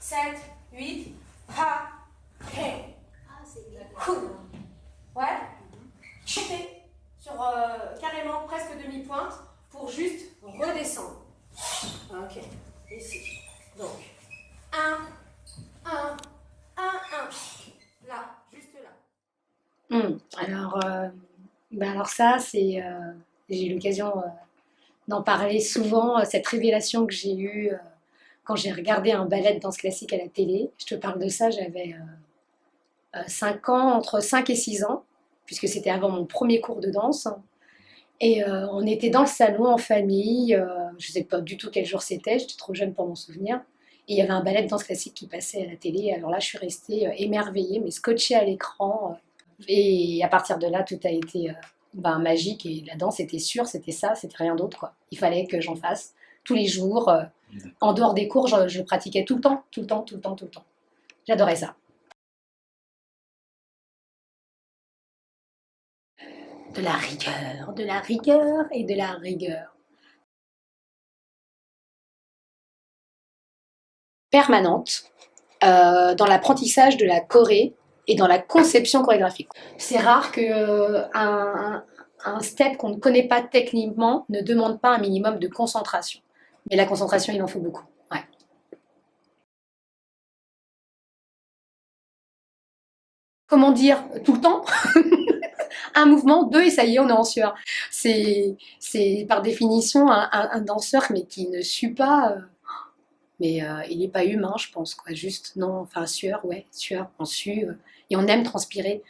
7, 8, ha, he. Ah, c'est Cool. Ouais. Chanter sur carrément presque demi-pointe pour juste redescendre. Ok. Ici. Donc, 1, 1, 1, 1. Là, juste là. Alors ça, c'est, j'ai eu l'occasion d'en parler souvent, cette révélation que j'ai eue quand j'ai regardé un ballet de danse classique à la télé. Je te parle de ça, j'avais 5 ans, entre 5 et 6 ans, puisque c'était avant mon premier cours de danse. Et on était dans le salon en famille, je ne sais pas du tout quel jour c'était, j'étais trop jeune pour m'en souvenir. Et il y avait un ballet de danse classique qui passait à la télé. Alors là, je suis restée émerveillée, mais scotchée à l'écran. Et à partir de là, tout a été magique. Et la danse, c'était sûr, c'était ça, c'était rien d'autre, quoi. Il fallait que j'en fasse tous les jours. En dehors des cours, je pratiquais tout le temps, tout le temps, tout le temps, tout le temps. J'adorais ça. De la rigueur, de la rigueur et de la rigueur. Permanente dans l'apprentissage de la choré et dans la conception chorégraphique. C'est rare qu'un step qu'on ne connaît pas techniquement ne demande pas un minimum de concentration. Mais la concentration, il en faut beaucoup. Ouais. Comment dire, tout le temps? Un mouvement, deux, et ça y est, on est en sueur. C'est par définition un danseur, mais qui ne sue pas. Mais il n'est pas humain, je pense, quoi. Juste, non, enfin, sueur, ouais, sueur, on sue, et on aime transpirer.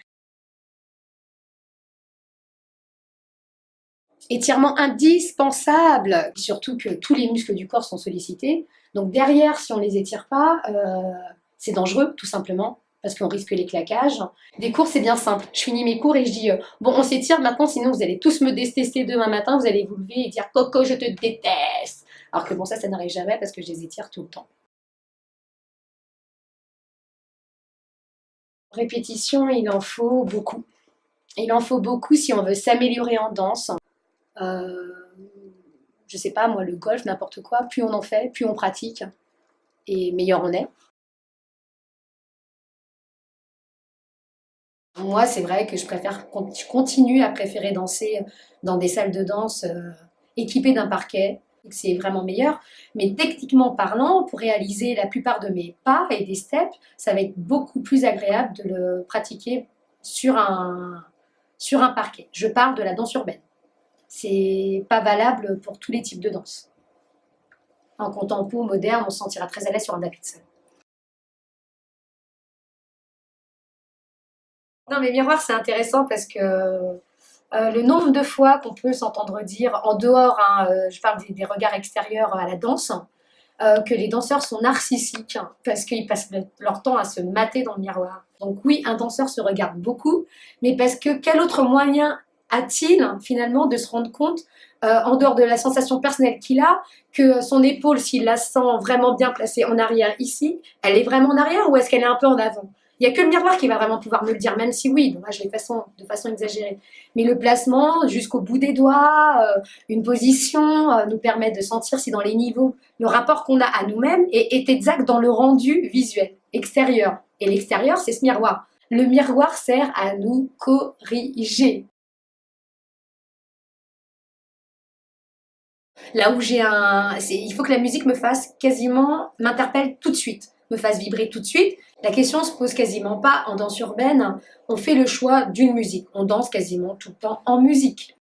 Étirement indispensable, surtout que tous les muscles du corps sont sollicités. Donc derrière, si on ne les étire pas, c'est dangereux, tout simplement, parce qu'on risque les claquages. Des cours, c'est bien simple. Je finis mes cours et je dis bon, on s'étire maintenant, sinon vous allez tous me détester demain matin, vous allez vous lever et dire Coco, je te déteste. Alors que bon, ça n'arrive jamais parce que je les étire tout le temps. Répétition, il en faut beaucoup. Il en faut beaucoup si on veut s'améliorer en danse. Je sais pas, moi, le golf, n'importe quoi, plus on en fait, plus on pratique, et meilleur on est. Moi, c'est vrai que je continue à préférer danser dans des salles de danse équipées d'un parquet, c'est vraiment meilleur. Mais techniquement parlant, pour réaliser la plupart de mes pas et des steps, ça va être beaucoup plus agréable de le pratiquer sur un parquet. Je parle de la danse urbaine. C'est pas valable pour tous les types de danse. En contempo moderne, on se sentira très à l'aise sur un tapis de salle. Non, mais miroir, c'est intéressant parce que le nombre de fois qu'on peut s'entendre dire, en dehors, hein, je parle des regards extérieurs à la danse, que les danseurs sont narcissiques parce qu'ils passent leur temps à se mater dans le miroir. Donc oui, un danseur se regarde beaucoup, mais parce que quel autre moyen a-t-il finalement de se rendre compte, en dehors de la sensation personnelle qu'il a, que son épaule, s'il la sent vraiment bien placée en arrière ici, elle est vraiment en arrière ou est-ce qu'elle est un peu en avant? Il n'y a que le miroir qui va vraiment pouvoir me le dire, même si oui, dommage de façon exagérée. Mais le placement jusqu'au bout des doigts, une position nous permet de sentir si dans les niveaux, le rapport qu'on a à nous-mêmes est exact dans le rendu visuel extérieur. Et l'extérieur, c'est ce miroir. Le miroir sert à nous corriger. Là où il faut que la musique me fasse quasiment, m'interpelle tout de suite, me fasse vibrer tout de suite. La question se pose quasiment pas en danse urbaine. On fait le choix d'une musique. On danse quasiment tout le temps en musique.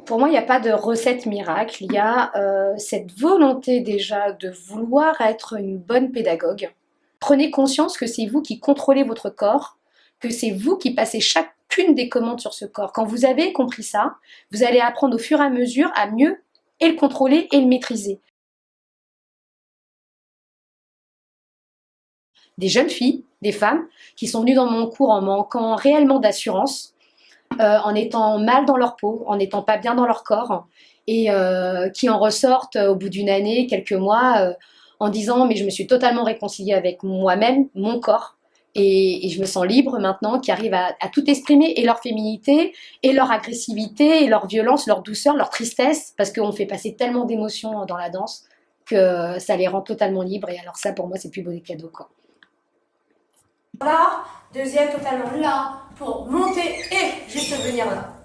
Pour moi, il n'y a pas de recette miracle. Il y a cette volonté déjà de vouloir être une bonne pédagogue. Prenez conscience que c'est vous qui contrôlez votre corps, que c'est vous qui passez chacune des commandes sur ce corps. Quand vous avez compris ça, vous allez apprendre au fur et à mesure à mieux et le contrôler et le maîtriser. Des jeunes filles, des femmes, qui sont venues dans mon cours en manquant réellement d'assurance, en étant mal dans leur peau, en n'étant pas bien dans leur corps, et qui en ressortent au bout d'une année, quelques mois, en disant « mais je me suis totalement réconciliée avec moi-même, mon corps, Et je me sens libre maintenant, qui arrivent à tout exprimer, et leur féminité, et leur agressivité, et leur violence, leur douceur, leur tristesse, parce qu'on fait passer tellement d'émotions dans la danse que ça les rend totalement libres. Et alors ça, pour moi, c'est le plus beau des cadeaux, quoi. Là, deuxième totalement là, pour monter et juste venir là.